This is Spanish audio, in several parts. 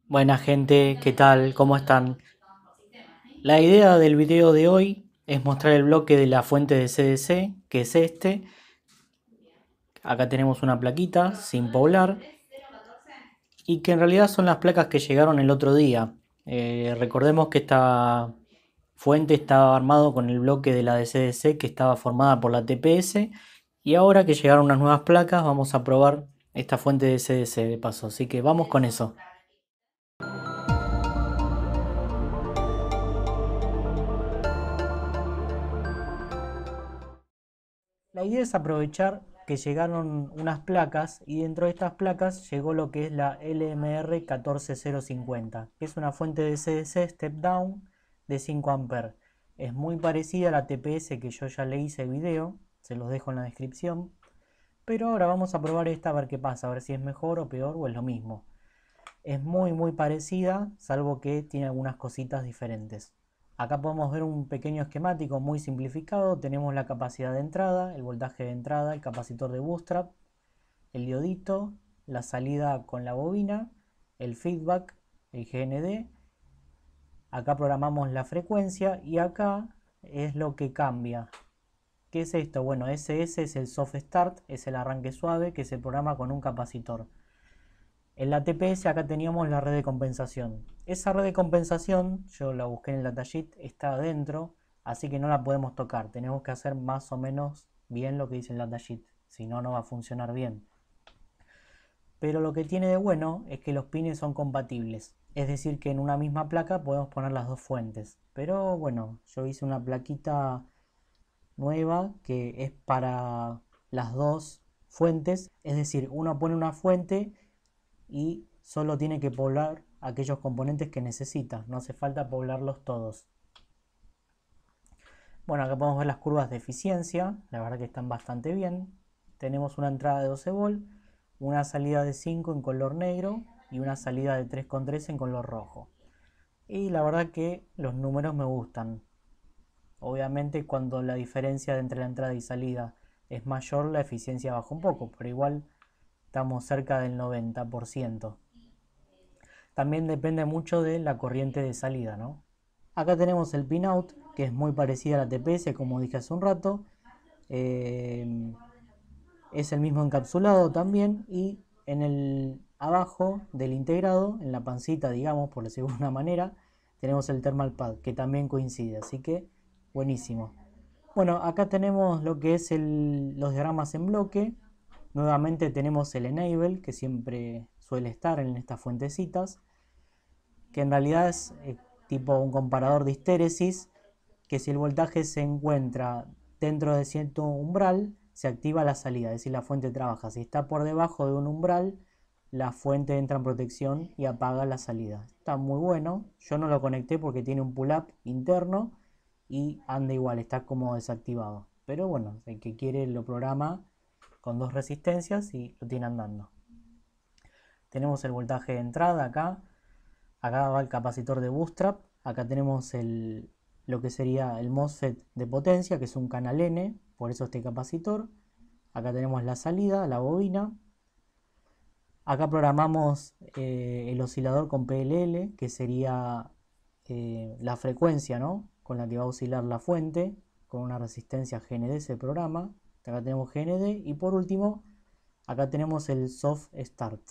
Buena gente, ¿qué tal? ¿Cómo están? La idea del video de hoy es mostrar el bloque de la fuente de CDC, que es este. Acá tenemos una plaquita sin poblar y que en realidad son las placas que llegaron el otro día. Recordemos que esta fuente estaba armado con el bloque de la de CDC que estaba formada por la TPS, y ahora que llegaron unas nuevas placas vamos a probar esta fuente de CDC de paso, así que vamos con eso. La idea es aprovechar que llegaron unas placas y dentro de estas placas llegó lo que es la LMR 14050, que es una fuente de CDC step down de 5 A. Es muy parecida a la TPS que yo ya le hice video, se los dejo en la descripción. Pero ahora vamos a probar esta a ver qué pasa, a ver si es mejor o peor o es lo mismo. Es muy parecida, salvo que tiene algunas cositas diferentes. Acá podemos ver un pequeño esquemático muy simplificado. Tenemos la capacidad de entrada, el voltaje de entrada, el capacitor de bootstrap, el diodito, la salida con la bobina, el feedback, el GND. Acá programamos la frecuencia y acá es lo que cambia. ¿Qué es esto? Bueno, SS es el soft start, es el arranque suave que se programa con un capacitor. En la TPS acá teníamos la red de compensación. Esa red de compensación, yo la busqué en el datasheet, está adentro, así que no la podemos tocar. Tenemos que hacer más o menos bien lo que dice el datasheet, si no, no va a funcionar bien. Pero lo que tiene de bueno es que los pines son compatibles. Es decir, que en una misma placa podemos poner las dos fuentes. Pero bueno, yo hice una plaquita nueva que es para las dos fuentes. Es decir, uno pone una fuente y solo tiene que poblar aquellos componentes que necesita, no hace falta poblarlos todos. Bueno, acá podemos ver las curvas de eficiencia, la verdad que están bastante bien. Tenemos una entrada de 12 volt, una salida de 5 en color negro y una salida de 3,3 en color rojo. Y la verdad que los números me gustan. Obviamente cuando la diferencia entre la entrada y salida es mayor, la eficiencia baja un poco, pero igual estamos cerca del 90%. También depende mucho de la corriente de salida, ¿no? Acá tenemos el pinout, que es muy parecida a la TPS, como dije hace un rato. Eh, es el mismo encapsulado también. Y en el abajo del integrado, en la pancita, digamos, por decirlo de alguna manera, tenemos el thermal pad, que también coincide. Así que, buenísimo. Bueno, acá tenemos lo que es los diagramas en bloque. Nuevamente tenemos el enable, que siempre suele estar en estas fuentecitas, que en realidad es tipo un comparador de histéresis, que si el voltaje se encuentra dentro de cierto umbral, se activa la salida, es decir, la fuente trabaja. Si está por debajo de un umbral, la fuente entra en protección y apaga la salida. Está muy bueno, yo no lo conecté porque tiene un pull-up interno y anda igual, está como desactivado. Pero bueno, el que quiere lo programa con dos resistencias y lo tiene andando. Tenemos el voltaje de entrada acá. Acá va el capacitor de bootstrap. Acá tenemos lo que sería el MOSFET de potencia, que es un canal N, por eso este capacitor. Acá tenemos la salida, la bobina. Acá programamos el oscilador con PLL, que sería la frecuencia, ¿no?, con la que va a oscilar la fuente, con una resistencia GND se programa. Acá tenemos GND y por último, acá tenemos el soft start,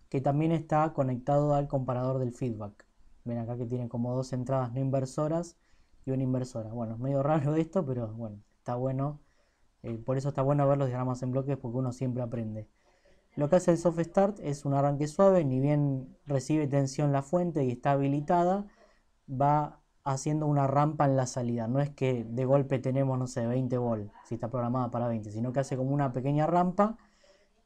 que también está conectado al comparador del feedback. Ven acá que tiene como dos entradas no inversoras y una inversora. Bueno, es medio raro esto, pero bueno, está bueno. Por eso está bueno ver los diagramas en bloques, porque uno siempre aprende. Lo que hace el soft start es un arranque suave, ni bien recibe tensión la fuente y está habilitada, va haciendo una rampa en la salida. No es que de golpe tenemos, no sé, 20 volt, si está programada para 20, sino que hace como una pequeña rampa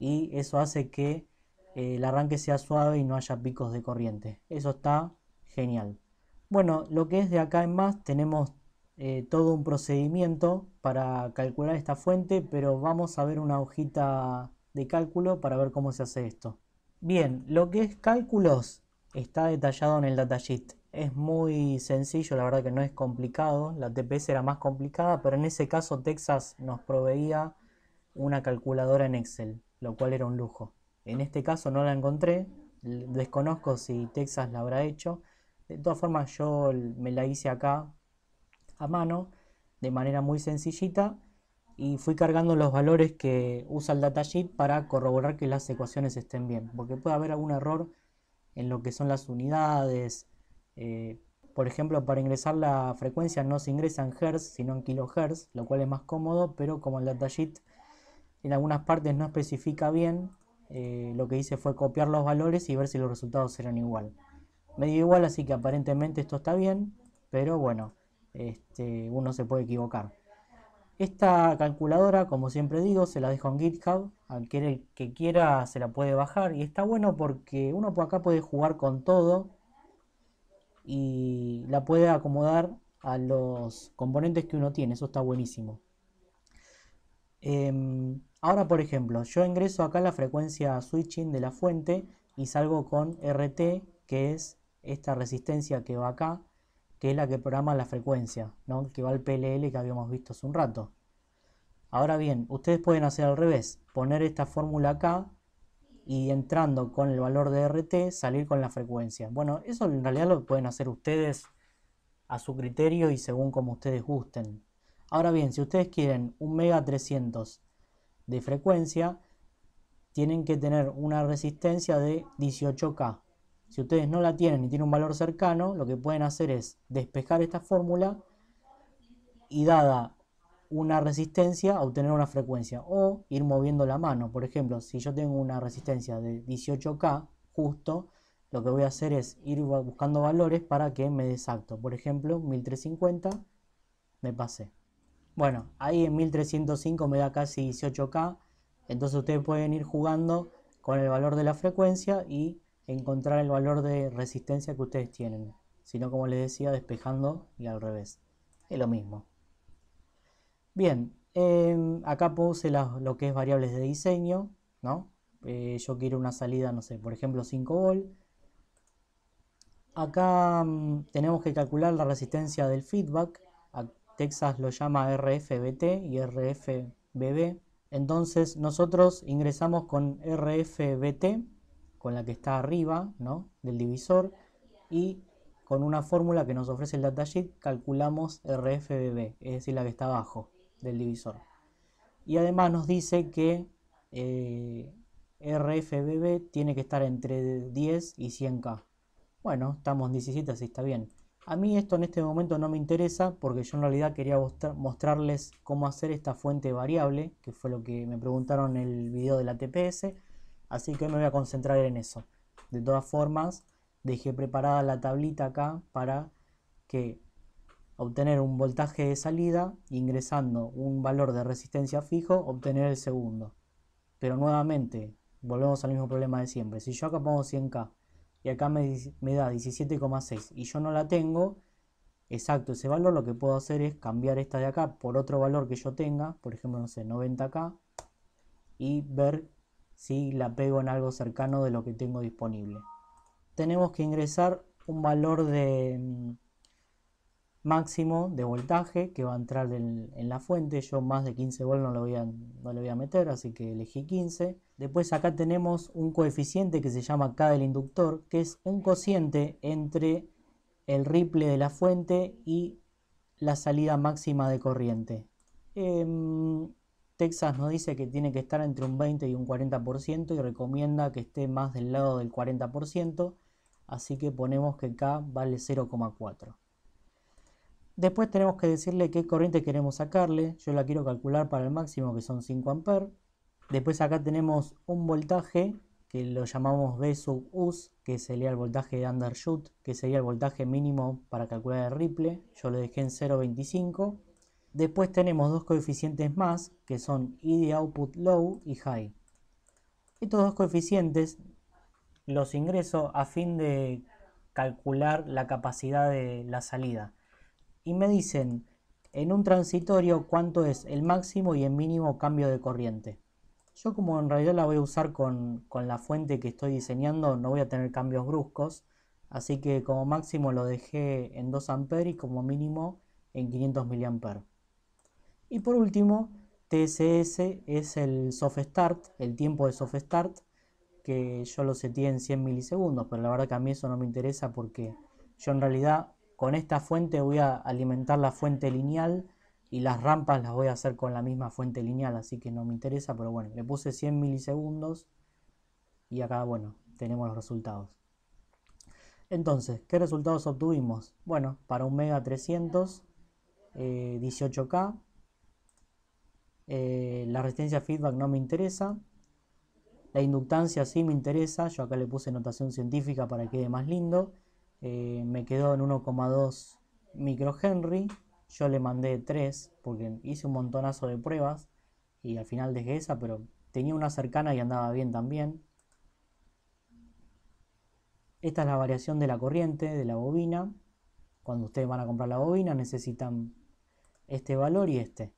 y eso hace que el arranque sea suave y no haya picos de corriente. Eso está genial. Bueno, lo que es de acá en más, tenemos todo un procedimiento para calcular esta fuente, pero vamos a ver una hojita de cálculo para ver cómo se hace esto. Bien, lo que es cálculos está detallado en el datasheet. Es muy sencillo, la verdad que no es complicado. La TPS era más complicada, pero en ese caso Texas nos proveía una calculadora en Excel, lo cual era un lujo. En este caso no la encontré, Desconozco si Texas la habrá hecho. De todas formas, yo me la hice acá a mano, de manera muy sencillita, y fui cargando los valores que usa el datasheet para corroborar que las ecuaciones estén bien, porque puede haber algún error en lo que son las unidades. eh, por ejemplo, para ingresar la frecuencia no se ingresa en Hz, sino en kilohertz, lo cual es más cómodo, pero como el datasheet en algunas partes no especifica bien, lo que hice fue copiar los valores y ver si los resultados eran igual. Me dio igual, así que aparentemente esto está bien, pero bueno, uno se puede equivocar. Esta calculadora, como siempre digo, se la dejo en GitHub. Aquel que quiera se la puede bajar. Y está bueno porque uno por acá puede jugar con todo y la puede acomodar a los componentes que uno tiene. Eso está buenísimo. Ahora, por ejemplo, yo ingreso acá la frecuencia switching de la fuente y salgo con RT, que es esta resistencia que va acá, que es la que programa la frecuencia, ¿no? Que va al PLL que habíamos visto hace un rato. Ahora bien, ustedes pueden hacer al revés, poner esta fórmula acá y entrando con el valor de RT salir con la frecuencia. Bueno, eso en realidad lo pueden hacer ustedes a su criterio y según como ustedes gusten. Ahora bien, si ustedes quieren un mega 300 de frecuencia, tienen que tener una resistencia de 18K. Si ustedes no la tienen y tienen un valor cercano, lo que pueden hacer es despejar esta fórmula y dada una resistencia a obtener una frecuencia o ir moviendo la mano. Por ejemplo, si yo tengo una resistencia de 18K justo, lo que voy a hacer es ir buscando valores para que me dé exacto. Por ejemplo, 1350 me pasé. Bueno, ahí en 1305 me da casi 18K, entonces ustedes pueden ir jugando con el valor de la frecuencia y encontrar el valor de resistencia que ustedes tienen. Si no, como les decía, despejando y al revés. Es lo mismo. Bien, acá puse lo que es variables de diseño, ¿no? Yo quiero una salida, no sé, por ejemplo 5 volt. Acá tenemos que calcular la resistencia del feedback. Texas lo llama RFBT y RFBB. Entonces nosotros ingresamos con RFBT, con la que está arriba, ¿no?, del divisor, y con una fórmula que nos ofrece el datasheet calculamos RFBB, es decir, la que está abajo del divisor. Y además nos dice que RFBB tiene que estar entre 10 y 100K. Bueno, estamos en 17, así está bien. A mí esto en este momento no me interesa porque yo en realidad quería mostrarles cómo hacer esta fuente variable, que fue lo que me preguntaron en el video de la TPS, así que me voy a concentrar en eso. De todas formas, dejé preparada la tablita acá para que obtener un voltaje de salida, ingresando un valor de resistencia fijo, obtener el segundo. Pero nuevamente, volvemos al mismo problema de siempre. Si yo acá pongo 100K y acá me da 17,6 y yo no la tengo exacto ese valor, lo que puedo hacer es cambiar esta de acá por otro valor que yo tenga, por ejemplo, no sé, 90K, y ver si la pego en algo cercano de lo que tengo disponible. Tenemos que ingresar un valor de máximo de voltaje que va a entrar en la fuente. Yo más de 15 volt no le voy a meter, así que elegí 15. Después acá tenemos un coeficiente que se llama K del inductor, que es un cociente entre el ripple de la fuente y la salida máxima de corriente. Texas nos dice que tiene que estar entre un 20 y un 40% y recomienda que esté más del lado del 40%, así que ponemos que K vale 0,4. Después tenemos que decirle qué corriente queremos sacarle. Yo la quiero calcular para el máximo, que son 5 amperes. Después acá tenemos un voltaje que lo llamamos V sub US, que sería el voltaje de undershoot, que sería el voltaje mínimo para calcular el ripple. Yo lo dejé en 0,25. Después tenemos dos coeficientes más, que son ID output low y high. Estos dos coeficientes los ingreso a fin de calcular la capacidad de la salida. Y me dicen en un transitorio cuánto es el máximo y el mínimo cambio de corriente. Yo, como en realidad la voy a usar con la fuente que estoy diseñando, no voy a tener cambios bruscos, así que como máximo lo dejé en 2 amperes y como mínimo en 500 mA. Y por último, TSS es el soft start, el tiempo de soft start, que yo lo seteé en 100 milisegundos, pero la verdad que a mí eso no me interesa porque yo en realidad con esta fuente voy a alimentar la fuente lineal y las rampas las voy a hacer con la misma fuente lineal, así que no me interesa, pero bueno, le puse 100 milisegundos y acá, bueno, tenemos los resultados. Entonces, ¿qué resultados obtuvimos? Bueno, para un Mega 300, 18K, la resistencia feedback no me interesa, la inductancia sí me interesa, yo acá le puse notación científica para que quede más lindo, me quedó en 1,2 microhenry, yo le mandé 3 porque hice un montonazo de pruebas y al final dejé esa, pero tenía una cercana y andaba bien también. Esta es la variación de la corriente de la bobina. Cuando ustedes van a comprar la bobina necesitan este valor y este.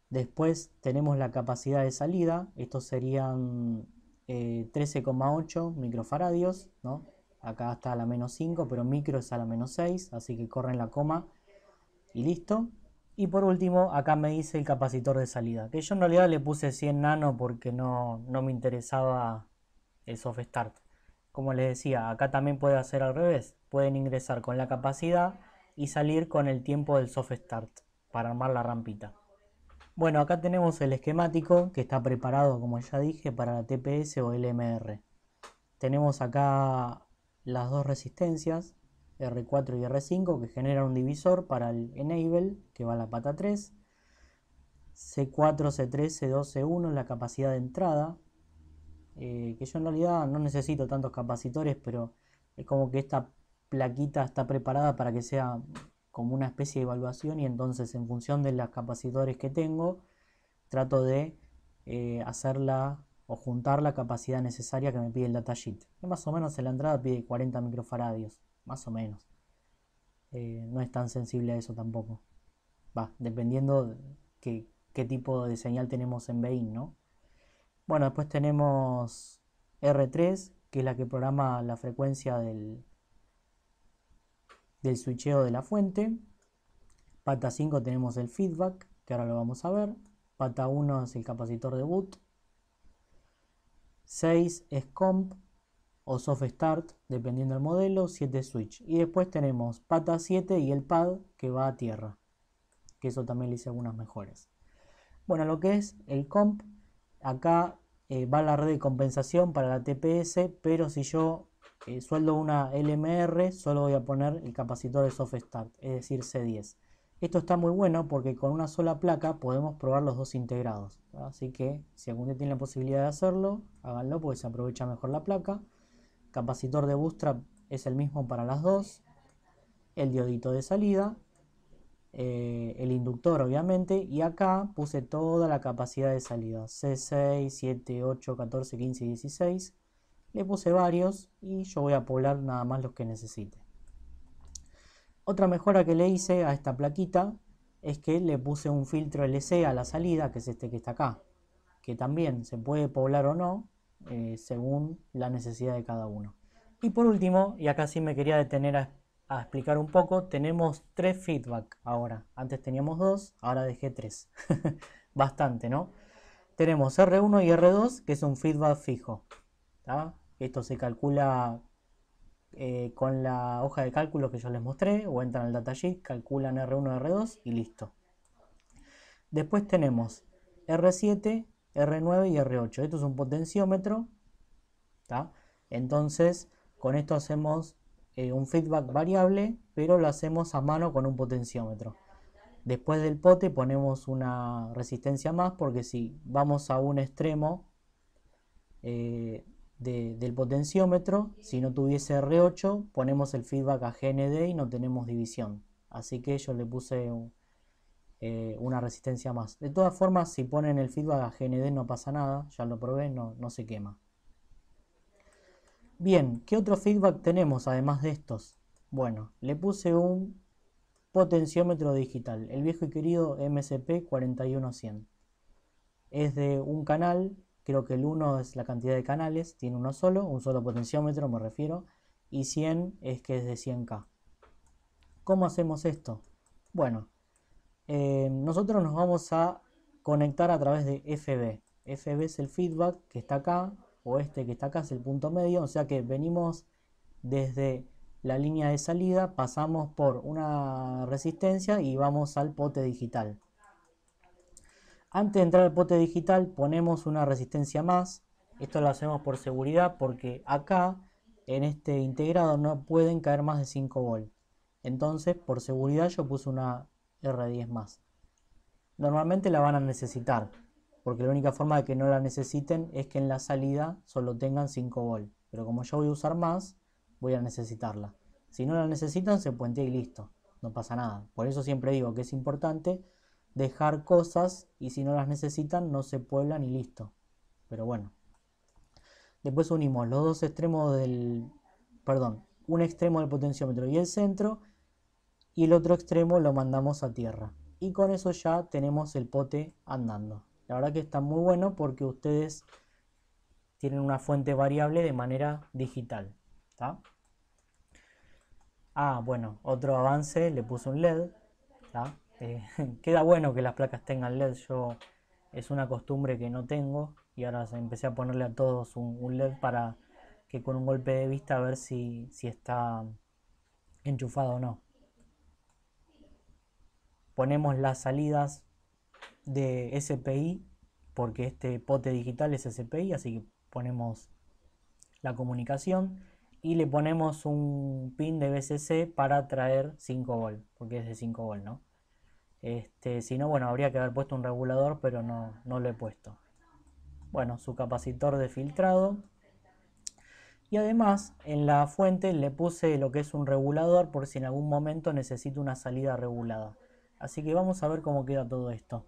Después tenemos la capacidad de salida, estos serían 13,8 microfaradios, ¿no? Acá está a la menos 5, pero micro es a la menos 6, así que corren la coma y listo. Y por último, acá me dice el capacitor de salida, que yo en realidad le puse 100 nano porque no me interesaba el soft start. Como les decía, acá también puede hacer al revés, pueden ingresar con la capacidad y salir con el tiempo del soft start para armar la rampita. Bueno, acá tenemos el esquemático que está preparado, como ya dije, para la TPS o LMR. Tenemos acá las dos resistencias, R4 y R5, que generan un divisor para el enable, que va a la pata 3. C4, C3, C2, C1 es la capacidad de entrada, que yo en realidad no necesito tantos capacitores, pero es como que esta plaquita está preparada para que sea como una especie de evaluación y entonces en función de los capacitores que tengo trato de hacerla o juntar la capacidad necesaria que me pide el datasheet, que más o menos en la entrada pide 40 microfaradios, más o menos. No es tan sensible a eso tampoco, va, dependiendo de qué tipo de señal tenemos en BEIN, ¿no? Bueno, después tenemos R3, que es la que programa la frecuencia del switcheo de la fuente. Pata 5 tenemos el feedback, que ahora lo vamos a ver. Pata 1 es el capacitor de boot. 6 es comp o soft start, dependiendo del modelo. 7 switch. Y después tenemos pata 7 y el pad que va a tierra, que eso también le hice algunas mejoras. Bueno, lo que es el comp, acá va la red de compensación para la TPS, pero si yo sueldo una LMR, solo voy a poner el capacitor de soft start, es decir, C10. Esto está muy bueno porque con una sola placa podemos probar los dos integrados. Así que si algún día tienen la posibilidad de hacerlo, háganlo porque se aprovecha mejor la placa. Capacitor de bootstrap es el mismo para las dos. El diodito de salida. El inductor obviamente, y acá puse toda la capacidad de salida, C6, 7, 8, 14, 15 y 16, le puse varios y yo voy a poblar nada más los que necesite. Otra mejora que le hice a esta plaquita es que le puse un filtro LC a la salida, que es este que está acá, que también se puede poblar o no, según la necesidad de cada uno. Y por último, y acá sí me quería detener a explicar un poco, tenemos 3 feedback ahora. Antes teníamos 2, ahora dejé 3. Bastante, ¿no? Tenemos R1 y R2, que es un feedback fijo. ¿Tá? Esto se calcula con la hoja de cálculo que yo les mostré, o entran al datasheet, calculan R1 y R2 y listo. Después tenemos R7, R9 y R8. Esto es un potenciómetro. ¿Tá? Entonces, con esto hacemos un feedback variable, pero lo hacemos a mano con un potenciómetro. Después del pote ponemos una resistencia más, porque si vamos a un extremo del potenciómetro, si no tuviese R8, ponemos el feedback a GND y no tenemos división. Así que yo le puse una resistencia más. De todas formas, si ponen el feedback a GND no pasa nada, ya lo probé, no se quema. Bien, ¿qué otro feedback tenemos además de estos? Bueno, le puse un potenciómetro digital, el viejo y querido MSP 41100. Es de un canal, creo que el 1 es la cantidad de canales, tiene uno solo, un solo potenciómetro me refiero, y 100 es que es de 100K. ¿Cómo hacemos esto? Bueno, nosotros nos vamos a conectar a través de FB. FB es el feedback que está acá, o este que está acá es el punto medio, o sea que venimos desde la línea de salida, pasamos por una resistencia y vamos al pote digital. Antes de entrar al pote digital ponemos una resistencia más. Esto lo hacemos por seguridad porque acá en este integrado no pueden caer más de 5 volt. Entonces por seguridad yo puse una R10 más. Normalmente la van a necesitar porque la única forma de que no la necesiten es que en la salida solo tengan 5 volt. Pero como yo voy a usar más, voy a necesitarla. Si no la necesitan se puentea y listo, no pasa nada. Por eso siempre digo que es importante dejar cosas y si no las necesitan no se pueblan y listo. Pero bueno. Después unimos los dos extremos un extremo del potenciómetro y el centro y el otro extremo lo mandamos a tierra. Y con eso ya tenemos el pote andando. La verdad que está muy bueno porque ustedes tienen una fuente variable de manera digital. ¿Tá? Bueno, otro avance, le puse un LED. ¿Tá? Queda bueno que las placas tengan LED, es una costumbre que no tengo y ahora empecé a ponerle a todos un LED para que con un golpe de vista a ver si está enchufado o no. Ponemos las salidas de SPI porque este pote digital es SPI, así que ponemos la comunicación y le ponemos un pin de BCC para traer 5 volt, porque es de 5 volt, ¿no? Si no, bueno, habría que haber puesto un regulador, pero no lo he puesto. Bueno, su capacitor de filtrado. Y además, en la fuente le puse lo que es un regulador por si en algún momento necesito una salida regulada. Así que vamos a ver cómo queda todo esto.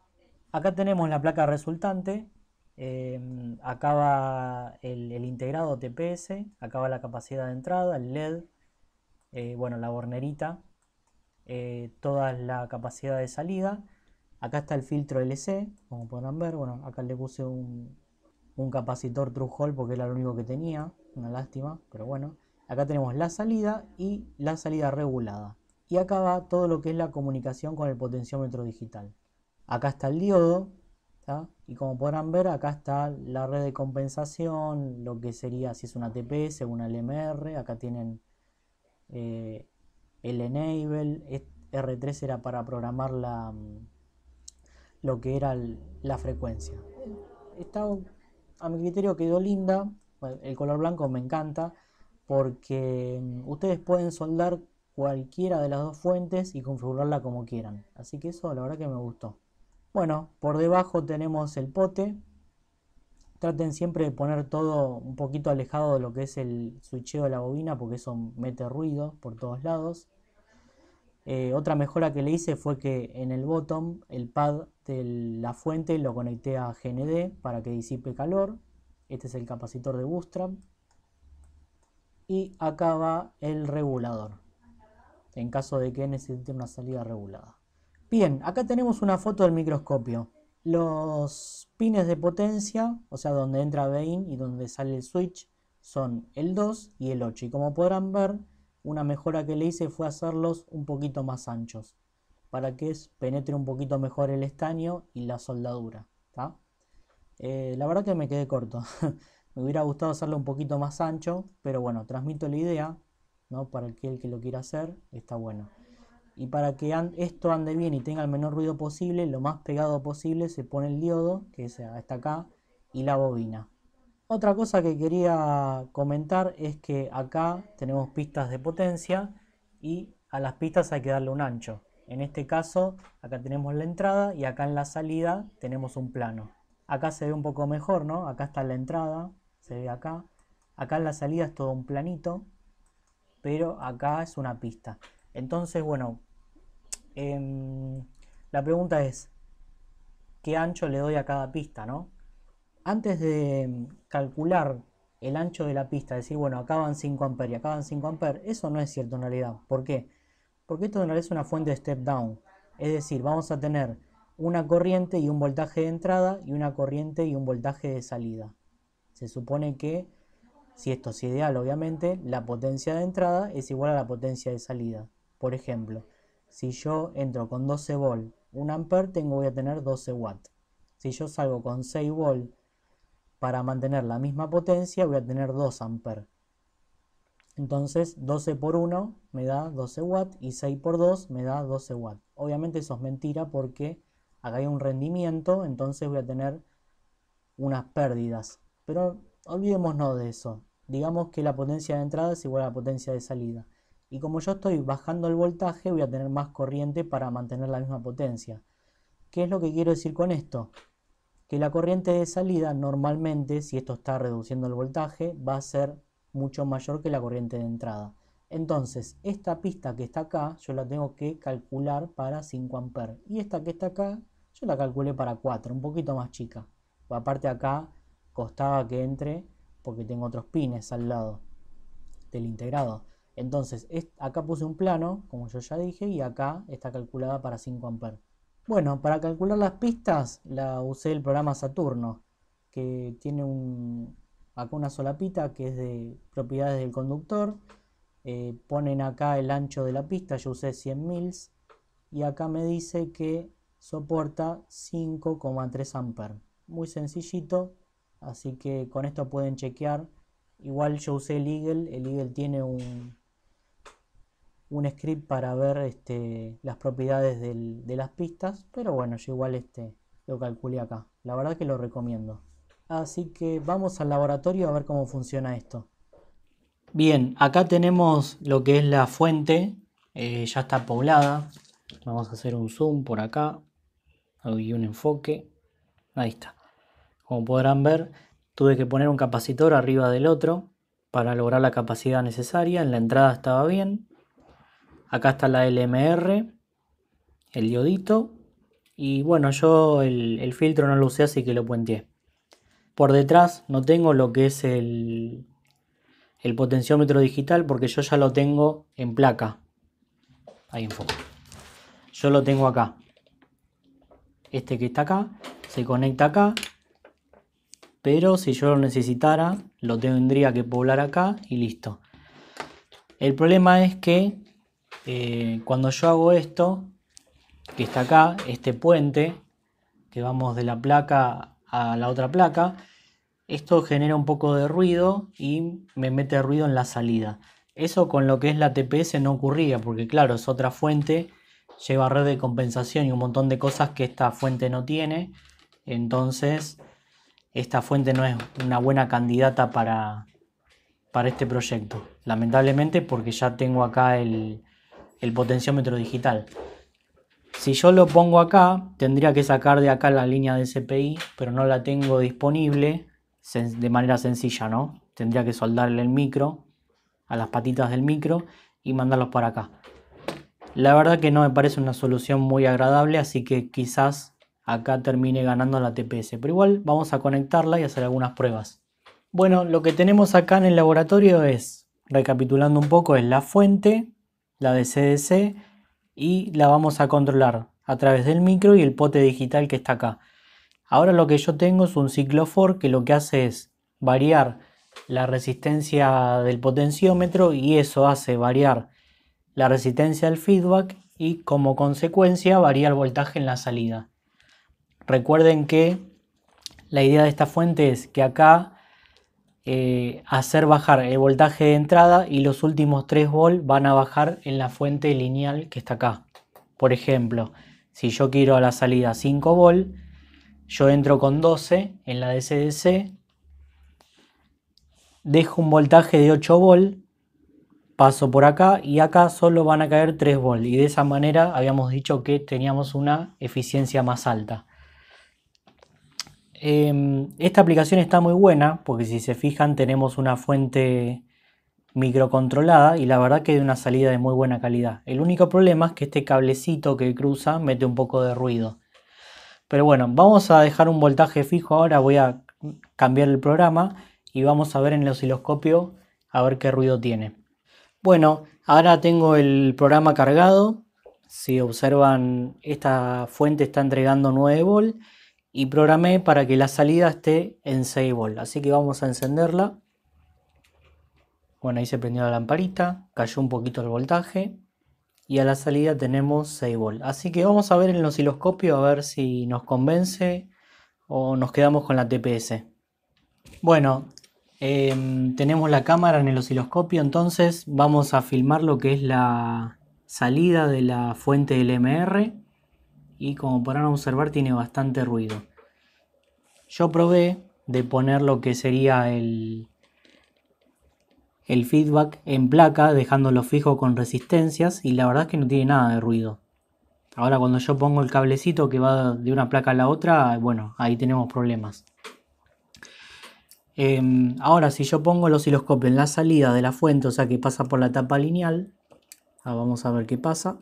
Acá tenemos la placa resultante. Acá va el integrado TPS. Acá va la capacidad de entrada, el LED. Bueno, la bornerita. Toda la capacidad de salida. Acá está el filtro LC, como podrán ver. Bueno, acá le puse un capacitor True Hole porque era lo único que tenía. Una lástima, pero bueno. Acá tenemos la salida y la salida regulada. Y acá va todo lo que es la comunicación con el potenciómetro digital. Acá está el diodo. ¿Tá? Y como podrán ver, acá está la red de compensación, lo que sería si es una TPS o una LMR. Acá tienen el enable. R3 era para programar lo que era la frecuencia. A mi criterio quedó linda. El color blanco me encanta porque ustedes pueden soldar cualquiera de las dos fuentes y configurarla como quieran. Así que eso la verdad que me gustó. Bueno, por debajo tenemos el pote. Traten siempre de poner todo un poquito alejado de lo que es el switcheo de la bobina porque eso mete ruido por todos lados. Otra mejora que le hice fue que en el bottom, el pad de la fuente lo conecté a GND para que disipe calor. Este es el capacitor de bootstrap. Y acá va el regulador, en caso de que necesite una salida regulada. Bien, acá tenemos una foto del microscopio. Los pines de potencia, o sea, donde entra Bain y donde sale el switch, son el 2 y el 8. Y como podrán ver, una mejora que le hice fue hacerlos un poquito más anchos, para que penetre un poquito mejor el estaño y la soldadura. La verdad que me quedé corto. Me hubiera gustado hacerlo un poquito más ancho, pero bueno, transmito la idea, ¿no? Para aquel que lo quiera hacer, está bueno. Y para que esto ande bien y tenga el menor ruido posible, lo más pegado posible se pone el diodo, que está acá, y la bobina. Otra cosa que quería comentar es que acá tenemos pistas de potencia y a las pistas hay que darle un ancho. En este caso, acá tenemos la entrada y acá en la salida tenemos un plano. Acá se ve un poco mejor, ¿no? Acá está la entrada, se ve acá. Acá en la salida es todo un planito, pero acá es una pista. Entonces, bueno, la pregunta es, ¿qué ancho le doy a cada pista, no? Antes de calcular el ancho de la pista, decir, bueno, acá van 5 amperes y acá van 5 amperes, eso no es cierto en realidad. ¿Por qué? Porque esto en realidad es una fuente de step down. Es decir, vamos a tener una corriente y un voltaje de entrada y una corriente y un voltaje de salida. Se supone que, si esto es ideal obviamente, la potencia de entrada es igual a la potencia de salida. Por ejemplo, si yo entro con 12 volt, 1 ampere, voy a tener 12 watts. Si yo salgo con 6 volt, para mantener la misma potencia voy a tener 2 amperes. Entonces 12 por 1 me da 12 watts y 6 por 2 me da 12 watts. Obviamente eso es mentira porque acá hay un rendimiento, entonces voy a tener unas pérdidas. Pero olvidémonos de eso. Digamos que la potencia de entrada es igual a la potencia de salida. Y como yo estoy bajando el voltaje, voy a tener más corriente para mantener la misma potencia. ¿Qué es lo que quiero decir con esto? Que la corriente de salida normalmente, si esto está reduciendo el voltaje, va a ser mucho mayor que la corriente de entrada. Entonces, esta pista que está acá, yo la tengo que calcular para 5 amperes. Y esta que está acá, yo la calculé para 4, un poquito más chica. Aparte acá costaba que entre porque tengo otros pines al lado del integrado. Entonces, acá puse un plano, como yo ya dije, y acá está calculada para 5 amperes. Bueno, para calcular las pistas usé el programa Saturno, que tiene acá una solapita que es de propiedades del conductor. Ponen acá el ancho de la pista, yo usé 100 mils, y acá me dice que soporta 5,3 amperes. Muy sencillito, así que con esto pueden chequear. Igual yo usé el Eagle tiene un script para ver las propiedades de las pistas, pero bueno, yo igual lo calculé acá. La verdad que lo recomiendo. Así que vamos al laboratorio a ver cómo funciona esto. Bien, acá tenemos lo que es la fuente, ya está poblada. Vamos a hacer un zoom por acá y un enfoque. Ahí está. Como podrán ver, tuve que poner un capacitor arriba del otro para lograr la capacidad necesaria. En la entrada estaba bien. Acá está la LMR, el diodito. Y bueno, yo el filtro no lo usé, así que lo puenteé. Por detrás no tengo lo que es el potenciómetro digital porque yo ya lo tengo en placa. Ahí enfoco. Yo lo tengo acá. Este que está acá se conecta acá. Pero si yo lo necesitara, lo tendría que poblar acá y listo. El problema es que cuando yo hago esto, que está acá, este puente, que vamos de la placa a la otra placa, esto genera un poco de ruido y me mete ruido en la salida. Eso con lo que es la TPS no ocurría, porque claro, es otra fuente, lleva red de compensación y un montón de cosas que esta fuente no tiene. Entonces, esta fuente no es una buena candidata para este proyecto. Lamentablemente, porque ya tengo acá el potenciómetro digital. Si yo lo pongo acá, tendría que sacar de acá la línea de SPI, pero no la tengo disponible de manera sencilla, ¿no? Tendría que soldarle el micro a las patitas del micro y mandarlos para acá. La verdad que no me parece una solución muy agradable, así que quizás acá termine ganando la TPS. Pero igual vamos a conectarla y hacer algunas pruebas. Bueno, lo que tenemos acá en el laboratorio es, recapitulando un poco, es la fuente, la de CDC, y la vamos a controlar a través del micro y el pote digital que está acá. Ahora lo que yo tengo es un ciclo for que lo que hace es variar la resistencia del potenciómetro y eso hace variar la resistencia al feedback y como consecuencia varía el voltaje en la salida. Recuerden que la idea de esta fuente es que acá hacer bajar el voltaje de entrada y los últimos 3 volts van a bajar en la fuente lineal que está acá. Por ejemplo, si yo quiero a la salida 5 volts, yo entro con 12 en la DCDC, dejo un voltaje de 8 volts, paso por acá y acá solo van a caer 3 volts y de esa manera habíamos dicho que teníamos una eficiencia más alta. Esta aplicación está muy buena porque si se fijan tenemos una fuente microcontrolada y la verdad que de una salida de muy buena calidad. El único problema es que este cablecito que cruza mete un poco de ruido. Pero bueno, vamos a dejar un voltaje fijo ahora, voy a cambiar el programa y vamos a ver en el osciloscopio a ver qué ruido tiene. Bueno, ahora tengo el programa cargado. Si observan, esta fuente está entregando 9 volts y programé para que la salida esté en 6 volts. Así que vamos a encenderla. Bueno, ahí se prendió la lamparita, cayó un poquito el voltaje y a la salida tenemos 6 volts. Así que vamos a ver en el osciloscopio a ver si nos convence o nos quedamos con la TPS. Bueno, tenemos la cámara en el osciloscopio, entonces vamos a filmar lo que es la salida de la fuente del MR y como podrán observar tiene bastante ruido. Yo probé de poner lo que sería el feedback en placa, dejándolo fijo con resistencias y la verdad es que no tiene nada de ruido. Ahora cuando yo pongo el cablecito que va de una placa a la otra, bueno, ahí tenemos problemas. Ahora si yo pongo el osciloscopio en la salida de la fuente, o sea que pasa por la tapa lineal, vamos a ver qué pasa.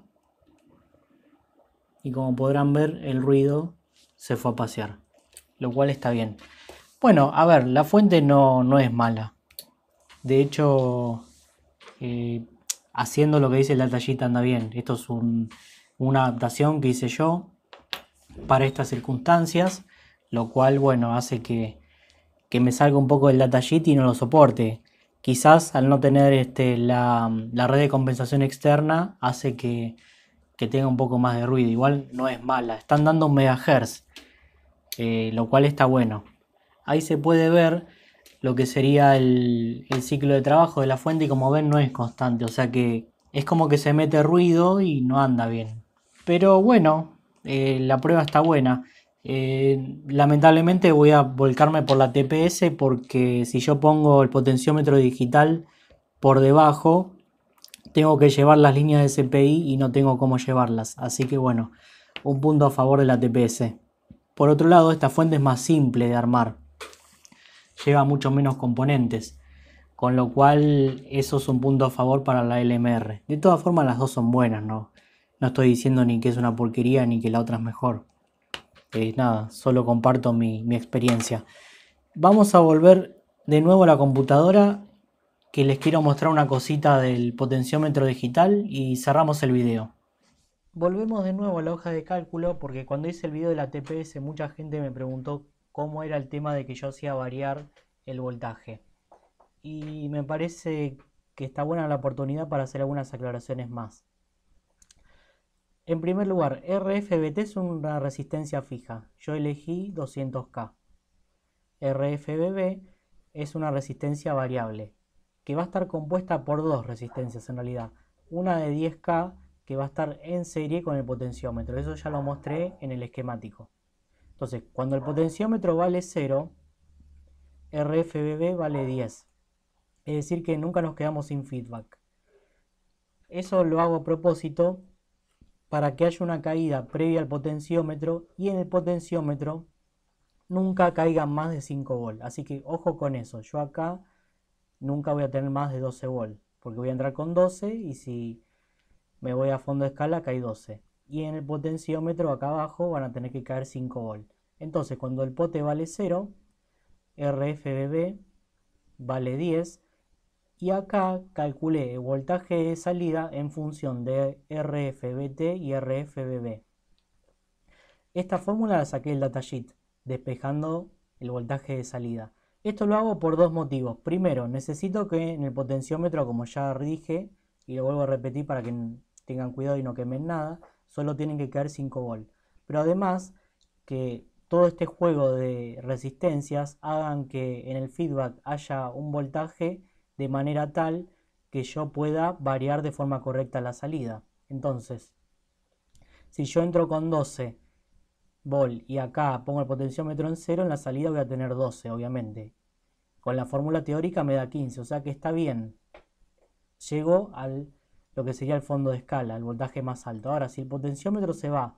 Y como podrán ver, el ruido se fue a pasear, lo cual está bien. Bueno, a ver, la fuente no es mala. De hecho, eh, haciendo lo que dice el datallita anda bien. Esto es una adaptación que hice yo para estas circunstancias, lo cual, bueno, hace que me salga un poco del datasheet y no lo soporte. Quizás al no tener la red de compensación externa hace que tenga un poco más de ruido. Igual no es mala. Están dando 1 MHz, lo cual está bueno. Ahí se puede ver lo que sería el ciclo de trabajo de la fuente y como ven no es constante. O sea que es como que se mete ruido y no anda bien. Pero bueno, la prueba está buena. Lamentablemente voy a volcarme por la TPS porque si yo pongo el potenciómetro digital por debajo, tengo que llevar las líneas de CPI y no tengo cómo llevarlas. Así que bueno, un punto a favor de la TPS. Por otro lado, esta fuente es más simple de armar. Lleva mucho menos componentes. Con lo cual eso es un punto a favor para la LMR. De todas formas las dos son buenas, ¿no? No estoy diciendo ni que es una porquería ni que la otra es mejor. Nada, solo comparto mi experiencia. Vamos a volver de nuevo a la computadora, que les quiero mostrar una cosita del potenciómetro digital y cerramos el video. Volvemos de nuevo a la hoja de cálculo porque cuando hice el video de la TPS mucha gente me preguntó cómo era el tema de que yo hacía variar el voltaje. Y me parece que está buena la oportunidad para hacer algunas aclaraciones más. En primer lugar, RFBT es una resistencia fija. Yo elegí 200K. RFBB es una resistencia variable, que va a estar compuesta por dos resistencias en realidad. Una de 10K que va a estar en serie con el potenciómetro. Eso ya lo mostré en el esquemático. Entonces, cuando el potenciómetro vale 0, RFBB vale 10. Es decir que nunca nos quedamos sin feedback. Eso lo hago a propósito para que haya una caída previa al potenciómetro y en el potenciómetro nunca caigan más de 5 volts. Así que ojo con eso. Yo acá nunca voy a tener más de 12 volts porque voy a entrar con 12 y si me voy a fondo de escala cae 12. Y en el potenciómetro acá abajo van a tener que caer 5 volts. Entonces cuando el pote vale 0, RFBB vale 10. Y acá calculé el voltaje de salida en función de RFBT y RFBB. Esta fórmula la saqué del datasheet, despejando el voltaje de salida. Esto lo hago por dos motivos. Primero, necesito que en el potenciómetro, como ya dije, y lo vuelvo a repetir para que tengan cuidado y no quemen nada, solo tienen que caer 5 volts. Pero además, que todo este juego de resistencias hagan que en el feedback haya un voltaje de manera tal que yo pueda variar de forma correcta la salida. Entonces, si yo entro con 12 volt y acá pongo el potenciómetro en 0, en la salida voy a tener 12, obviamente. Con la fórmula teórica me da 15, o sea que está bien. Llego al lo que sería el fondo de escala, el voltaje más alto. Ahora, si el potenciómetro se va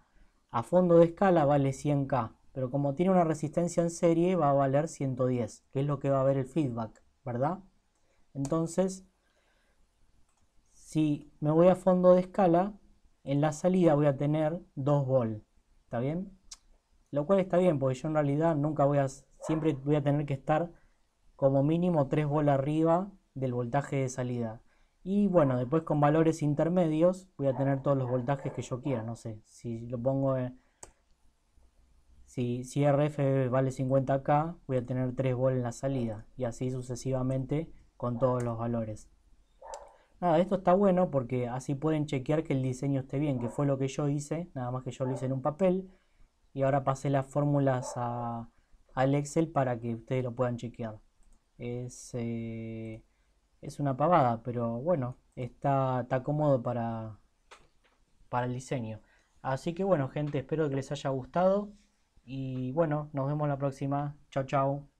a fondo de escala, vale 100K. Pero como tiene una resistencia en serie, va a valer 110, que es lo que va a ver el feedback, ¿verdad? Entonces, si me voy a fondo de escala, en la salida voy a tener 2 volts. ¿Está bien? Lo cual está bien, porque yo en realidad siempre voy a tener que estar como mínimo 3 volts arriba del voltaje de salida. Y bueno, después con valores intermedios voy a tener todos los voltajes que yo quiera. No sé, si lo pongo si RF vale 50K, voy a tener 3 volts en la salida. Y así sucesivamente con todos los valores. Nada, esto está bueno porque así pueden chequear que el diseño esté bien, que fue lo que yo hice, nada más que yo lo hice en un papel y ahora pasé las fórmulas a al Excel para que ustedes lo puedan chequear. Es, eh, es una pavada, pero bueno, está cómodo para el diseño. Así que bueno, gente, espero que les haya gustado. Y bueno, nos vemos la próxima. Chao, chao.